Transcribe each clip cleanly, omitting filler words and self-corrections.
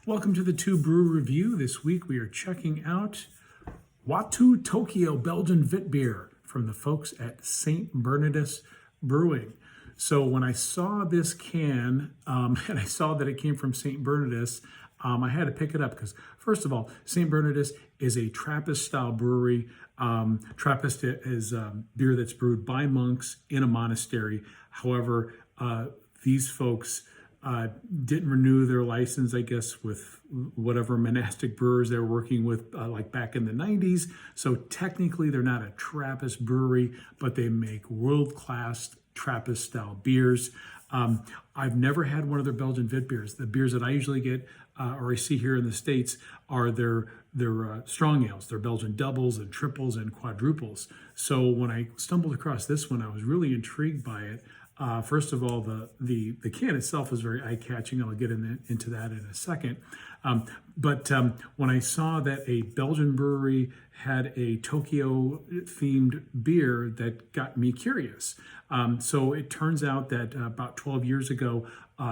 Welcome to the TUE Brew Review. This week we are checking out Watou Tokyo Belgian Witbier from the folks at St. Bernadus Brewing. So when I saw this can, and I saw that it came from St. Bernadus, I had to pick it up because, first of all, St. Bernadus is a Trappist-style brewery. Trappist is beer that's brewed by monks in a monastery. However, these folks didn't renew their license, I guess, with whatever monastic brewers they were working with, like back in the 90s. So technically, they're not a Trappist brewery, but they make world-class Trappist-style beers. I've never had one of their Belgian Witbiers. The beers that I usually get or I see here in the States are their strong ales, their Belgian doubles and triples and quadruples. So when I stumbled across this one, I was really intrigued by it. First of all, the can itself is very eye-catching. I'll get into that in a second. But when I saw that a Belgian brewery had a Tokyo-themed beer, that got me curious. So it turns out that about 12 years ago,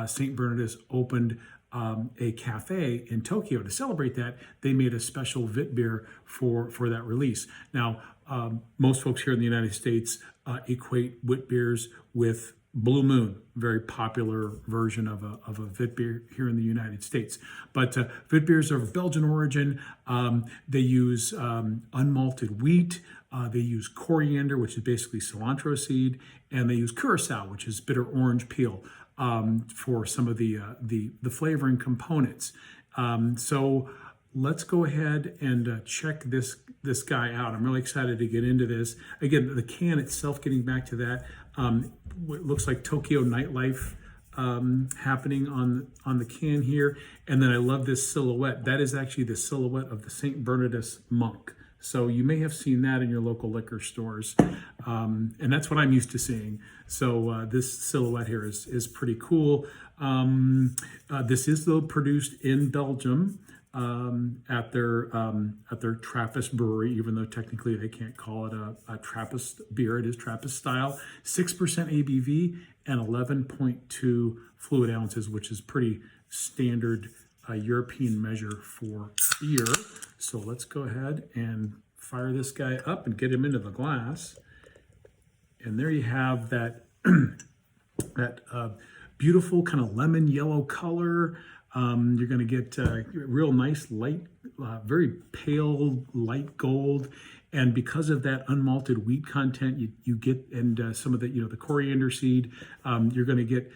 St. Bernadus opened a cafe in Tokyo. To celebrate that, they made a special Witbier for that release. Now, most folks here in the United States equate Witbiers with Blue Moon, very popular version of a Witbier here in the United States. But Witbiers are of Belgian origin. They use unmalted wheat. They use coriander, which is basically cilantro seed, and they use curacao, which is bitter orange peel, for some of the flavoring components. So let's go ahead and check this guy out. I'm really excited to get into this. Again, the can itself, getting back to that, it looks like Tokyo nightlife happening on the can here. And then I love this silhouette. That is actually the silhouette of the St. Bernadus monk. So you may have seen that in your local liquor stores. And that's what I'm used to seeing. So this silhouette here is pretty cool. This is, though, produced in Belgium at their Trappist brewery, even though technically they can't call it a Trappist beer. It is Trappist style. 6% ABV and 11.2 fluid ounces, which is pretty standard European measure for beer. So let's go ahead and fire this guy up and get him into the glass. And there you have that beautiful kind of lemon yellow color. You're going to get real nice light, very pale light gold. And because of that unmalted wheat content, you get, and some of the, the coriander seed, you're going to get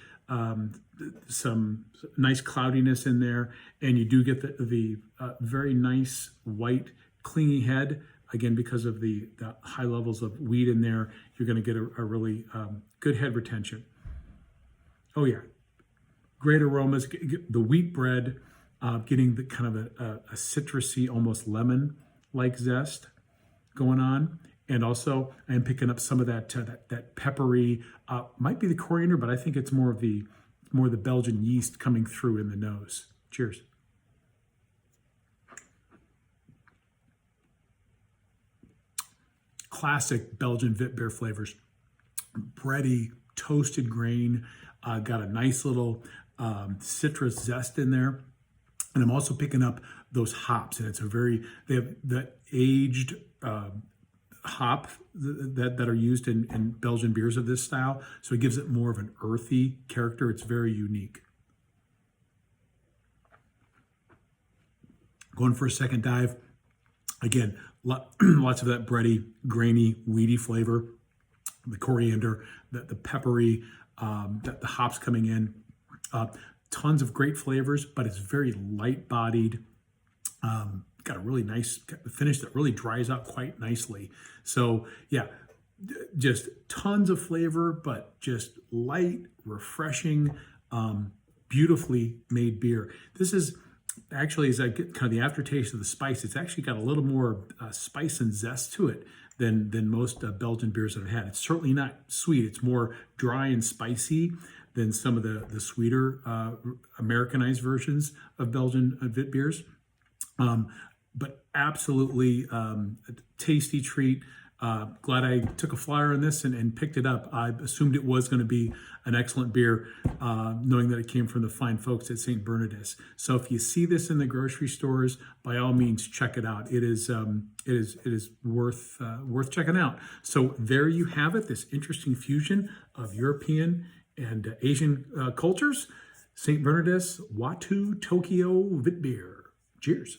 some nice cloudiness in there. And you do get the very nice white clingy head. Again, because of the high levels of wheat in there, you're going to get a really good head retention. Oh yeah. Great aromas, the wheat bread, getting the kind of a citrusy, almost lemon-like zest going on. And also, I'm picking up some of that peppery, might be the coriander, but I think it's more the Belgian yeast coming through in the nose. Cheers. Classic Belgian Witbier flavors. Bready, toasted grain, got a nice little citrus zest in there. And I'm also picking up those hops, and they have that aged hop that are used in Belgian beers of this style. So it gives it more of an earthy character. It's very unique. Going for a second dive. Again, lots of that bready, grainy, weedy flavor. The coriander, the peppery, the hops coming in. Tons of great flavors, but it's very light-bodied. Got a really nice finish that really dries out quite nicely. So yeah, just tons of flavor, but just light, refreshing, beautifully made beer. This is actually, as I get kind of the aftertaste of the spice, it's actually got a little more spice and zest to it than most Belgian beers that I've had. It's certainly not sweet. It's more dry and spicy than some of the sweeter Americanized versions of Belgian Witbiers. But absolutely a tasty treat. Glad I took a flyer on this and picked it up. I assumed it was going to be an excellent beer, knowing that it came from the fine folks at St. Bernadus. So if you see this in the grocery stores, by all means, check it out. It is worth checking out. So there you have it. This interesting fusion of European and Asian cultures. St. Bernadus Watou Tokyo Witbier. Cheers.